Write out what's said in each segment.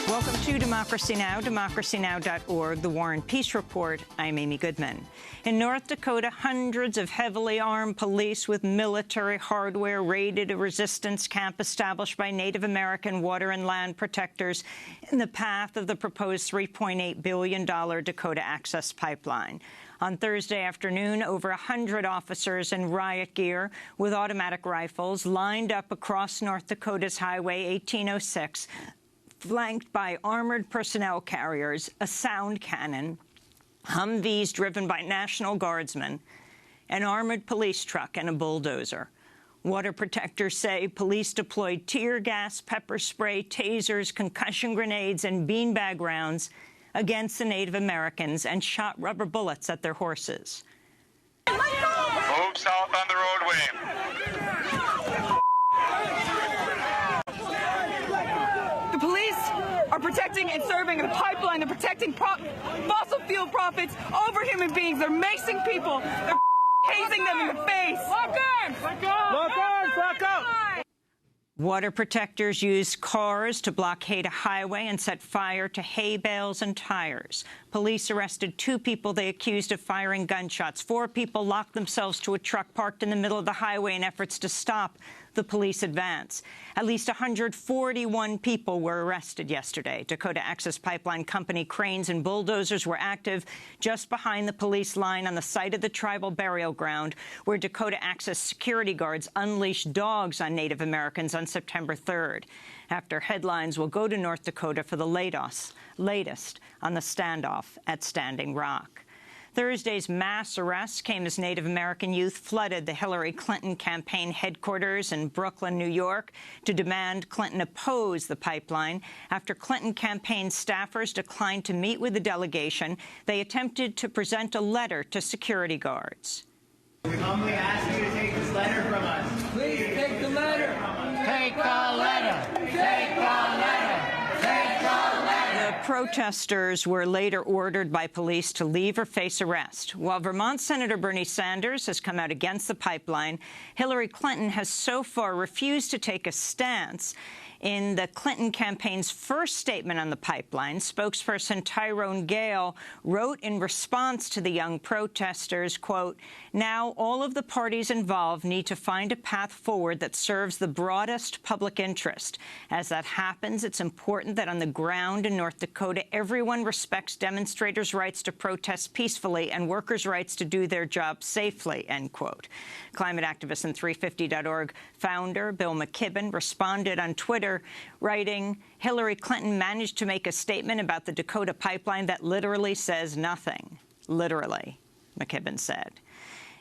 Welcome to Democracy Now!, democracynow.org, The War and Peace Report. I'm Amy Goodman. In North Dakota, hundreds of heavily armed police with military hardware raided a resistance camp established by Native American water and land protectors in the path of the proposed $3.8 billion Dakota Access Pipeline. On Thursday afternoon, over 100 officers in riot gear with automatic rifles lined up across North Dakota's Highway 1806, flanked by armored personnel carriers, a sound cannon, Humvees driven by National Guardsmen, an armored police truck, and a bulldozer. Water protectors say police deployed tear gas, pepper spray, tasers, concussion grenades, and beanbag rounds against the Native Americans and shot rubber bullets at their horses. Move south on the roadway. The police are protecting and serving the pipeline. They're protecting fossil fuel profits over human beings. They're macing people. They're hazing them in the face. Lock arms! Lock arms! Lock up! Water protectors used cars to blockade a highway and set fire to hay bales and tires. Police arrested 2 people they accused of firing gunshots. 4 people locked themselves to a truck parked in the middle of the highway in efforts to stop the police advance. At least 141 people were arrested yesterday. Dakota Access Pipeline Company cranes and bulldozers were active just behind the police line on the site of the tribal burial ground, where Dakota Access security guards unleashed dogs on Native Americans on September 3rd. After headlines will go to North Dakota for the latest on the standoff at Standing Rock. Thursday's mass arrests came as Native American youth flooded the Hillary Clinton campaign headquarters in Brooklyn, New York, to demand Clinton oppose the pipeline. After Clinton campaign staffers declined to meet with the delegation, they attempted to present a letter to security guards. We humbly ask you to take this letter from us. Please take the letter. Take the letter. Take the letter. Take the letter. The protesters were later ordered by police to leave or face arrest. While Vermont Senator Bernie Sanders has come out against the pipeline, Hillary Clinton has so far refused to take a stance. In the Clinton campaign's first statement on the pipeline, spokesperson Tyrone Gale wrote in response to the young protesters, quote, "Now all of the parties involved need to find a path forward that serves the broadest public interest. As that happens, it's important that on the ground in North Dakota, everyone respects demonstrators' rights to protest peacefully and workers' rights to do their job safely," end quote. Climate activist and 350.org founder Bill McKibben responded on Twitter, writing, "Hillary Clinton managed to make a statement about the Dakota pipeline that literally says nothing." Literally, McKibben said.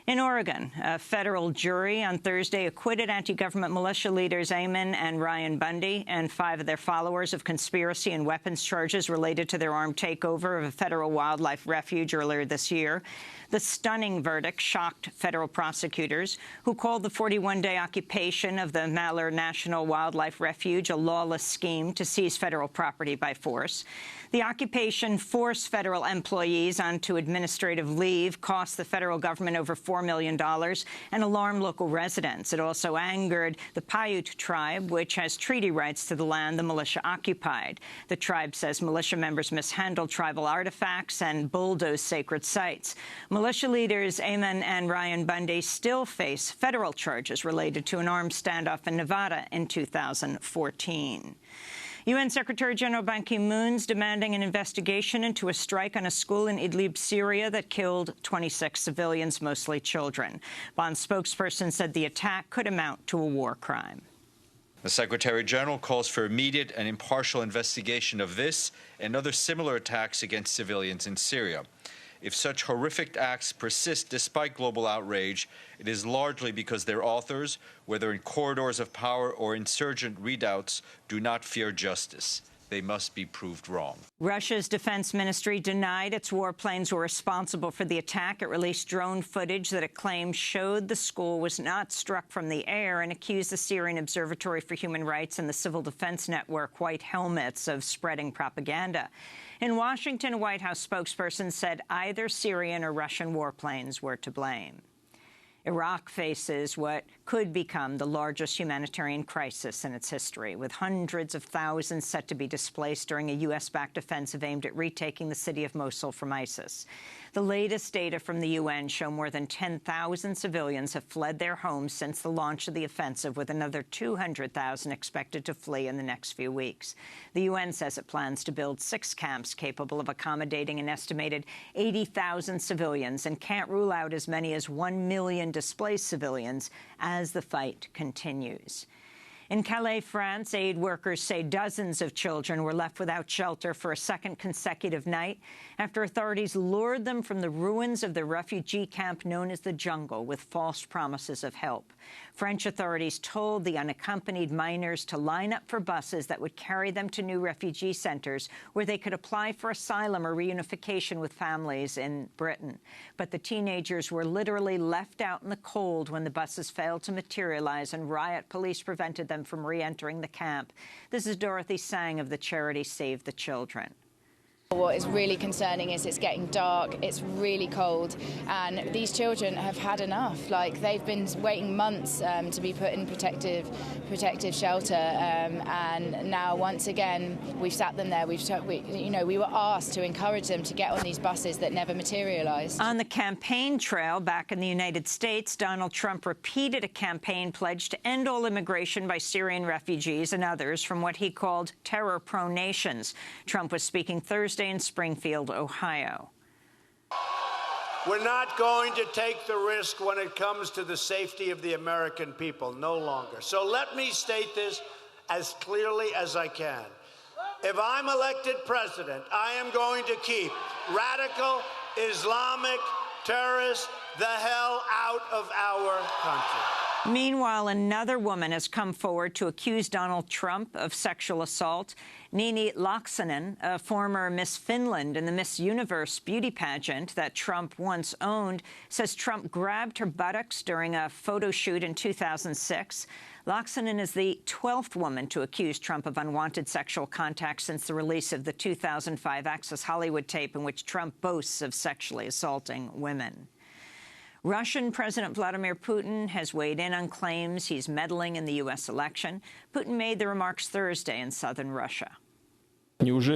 In Oregon, a federal jury on Thursday acquitted anti-government militia leaders Ayman and Ryan Bundy and 5 of their followers of conspiracy and weapons charges related to their armed takeover of a federal wildlife refuge earlier this year. The stunning verdict shocked federal prosecutors, who called the 41-day occupation of the Malheur National Wildlife Refuge a lawless scheme to seize federal property by force. The occupation forced federal employees onto administrative leave, cost the federal government over $4 million, and alarmed local residents. It also angered the Paiute tribe, which has treaty rights to the land the militia occupied. The tribe says militia members mishandled tribal artifacts and bulldozed sacred sites. Militia leaders Ayman and Ryan Bundy still face federal charges related to an armed standoff in Nevada in 2014. UN Secretary-General Ban Ki-moon's demanding an investigation into a strike on a school in Idlib, Syria, that killed 26 civilians, mostly children. Ban's spokesperson said the attack could amount to a war crime. The Secretary-General calls for immediate and impartial investigation of this and other similar attacks against civilians in Syria. If such horrific acts persist despite global outrage, it is largely because their authors, whether in corridors of power or insurgent redoubts, do not fear justice. They must be proved wrong. Russia's defense ministry denied its warplanes were responsible for the attack. It released drone footage that it claimed showed the school was not struck from the air and accused the Syrian Observatory for Human Rights and the civil defense network White Helmets of spreading propaganda. In Washington, a White House spokesperson said either Syrian or Russian warplanes were to blame. Iraq faces what could become the largest humanitarian crisis in its history, with hundreds of thousands set to be displaced during a U.S.-backed offensive aimed at retaking the city of Mosul from ISIS. The latest data from the UN show more than 10,000 civilians have fled their homes since the launch of the offensive, with another 200,000 expected to flee in the next few weeks. The UN says it plans to build 6 camps capable of accommodating an estimated 80,000 civilians and can't rule out as many as 1 million displaced civilians as the fight continues. In Calais, France, aid workers say dozens of children were left without shelter for a second consecutive night after authorities lured them from the ruins of the refugee camp known as the Jungle with false promises of help. French authorities told the unaccompanied minors to line up for buses that would carry them to new refugee centers where they could apply for asylum or reunification with families in Britain. But the teenagers were literally left out in the cold when the buses failed to materialize and riot police prevented them from re-entering the camp. This is Dorothy Sang of the charity Save the Children. What is really concerning is it's getting dark, it's really cold, and these children have had enough. Like, they've been waiting months to be put in protective shelter, and now once again we've sat them there. We were asked to encourage them to get on these buses that never materialised. On the campaign trail back in the United States, Donald Trump repeated a campaign pledge to end all immigration by Syrian refugees and others from what he called terror-prone nations. Trump was speaking Thursday in Springfield, Ohio. We're not going to take the risk when it comes to the safety of the American people, no longer. So let me state this as clearly as I can. If I'm elected president, I am going to keep radical Islamic terrorists the hell out of our country. Meanwhile, another woman has come forward to accuse Donald Trump of sexual assault. Nini Laaksonen, a former Miss Finland in the Miss Universe beauty pageant that Trump once owned, says Trump grabbed her buttocks during a photo shoot in 2006. Laaksonen is the 12th woman to accuse Trump of unwanted sexual contact since the release of the 2005 Access Hollywood tape in which Trump boasts of sexually assaulting women. Russian President Vladimir Putin has weighed in on claims he's meddling in the U.S. election. Putin made the remarks Thursday in southern Russia. Does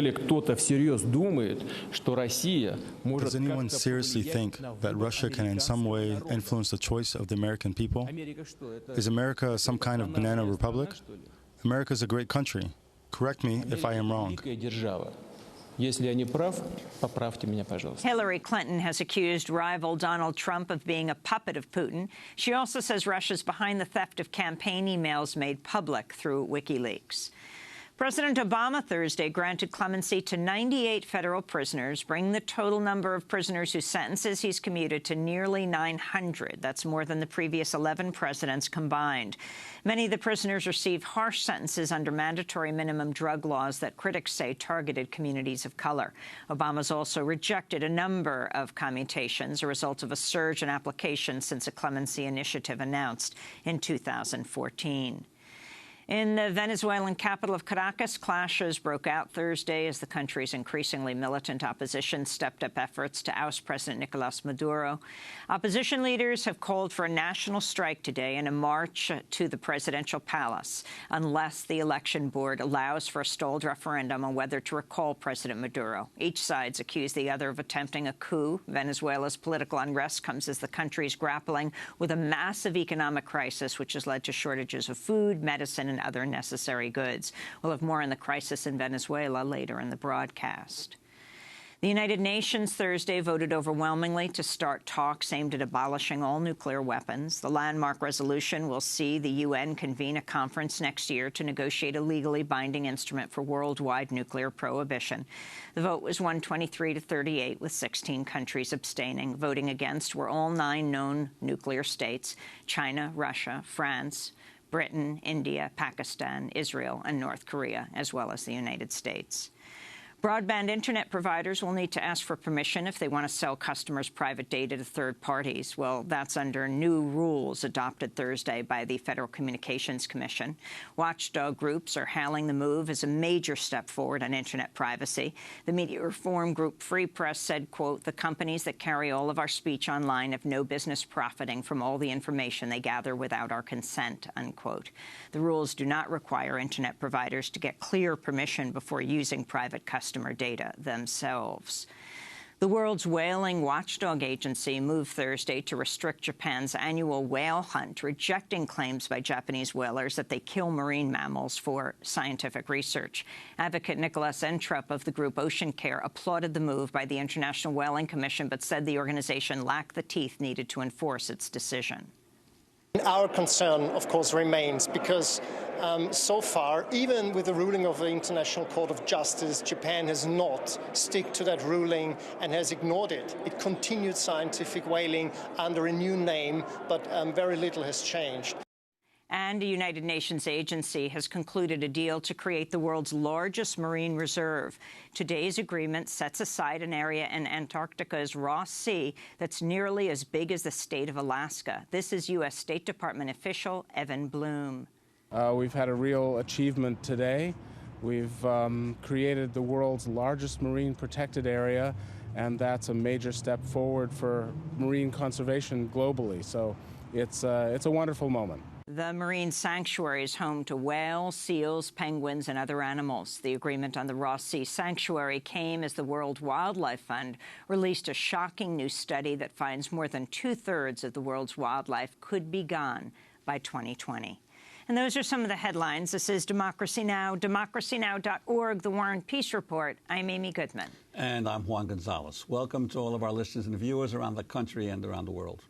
anyone seriously think that Russia can in some way influence the choice of the American people? Is America some kind of banana republic? America is a great country. Correct me if I am wrong. Hillary Clinton has accused rival Donald Trump of being a puppet of Putin. She also says Russia's behind the theft of campaign emails made public through WikiLeaks. President Obama Thursday granted clemency to 98 federal prisoners, bringing the total number of prisoners whose sentences he's commuted to nearly 900. That's more than the previous 11 presidents combined. Many of the prisoners received harsh sentences under mandatory minimum drug laws that critics say targeted communities of color. Obama's also rejected a number of commutations, a result of a surge in applications since a clemency initiative announced in 2014. In the Venezuelan capital of Caracas, clashes broke out Thursday as the country's increasingly militant opposition stepped up efforts to oust President Nicolás Maduro. Opposition leaders have called for a national strike today and a march to the presidential palace unless the election board allows for a stalled referendum on whether to recall President Maduro. Each side's accused the other of attempting a coup. Venezuela's political unrest comes as the country is grappling with a massive economic crisis, which has led to shortages of food, medicine, and other necessary goods. We'll have more on the crisis in Venezuela later in the broadcast. The United Nations Thursday voted overwhelmingly to start talks aimed at abolishing all nuclear weapons. The landmark resolution will see the UN convene a conference next year to negotiate a legally binding instrument for worldwide nuclear prohibition. The vote was 123-38, with 16 countries abstaining. Voting against were all 9 known nuclear states: China, Russia, France, Britain, India, Pakistan, Israel, and North Korea, as well as the United States. Broadband internet providers will need to ask for permission if they want to sell customers' private data to third parties. Well, that's under new rules adopted Thursday by the Federal Communications Commission. Watchdog groups are hailing the move as a major step forward on internet privacy. The media reform group Free Press said, quote, "The companies that carry all of our speech online have no business profiting from all the information they gather without our consent," unquote. The rules do not require internet providers to get clear permission before using private customer data themselves. The world's whaling watchdog agency moved Thursday to restrict Japan's annual whale hunt, rejecting claims by Japanese whalers that they kill marine mammals for scientific research. Advocate Nicholas Entrup of the group Ocean Care applauded the move by the International Whaling Commission, but said the organization lacked the teeth needed to enforce its decision. Our concern, of course, remains because so far, even with the ruling of the International Court of Justice, Japan has not stuck to that ruling and has ignored it. It continued scientific whaling under a new name, but very little has changed. And a United Nations agency has concluded a deal to create the world's largest marine reserve. Today's agreement sets aside an area in Antarctica's Ross Sea that's nearly as big as the state of Alaska. This is U.S. State Department official Evan Bloom. We've had a real achievement today. We've created the world's largest marine protected area, and that's a major step forward for marine conservation globally. So it's a wonderful moment. The marine sanctuary is home to whales, seals, penguins, and other animals. The agreement on the Ross Sea Sanctuary came as the World Wildlife Fund released a shocking new study that finds more than 2/3 of the world's wildlife could be gone by 2020. And those are some of the headlines. This is Democracy Now!, democracynow.org, The War and Peace Report. I'm Amy Goodman. And I'm Juan Gonzalez. Welcome to all of our listeners and viewers around the country and around the world.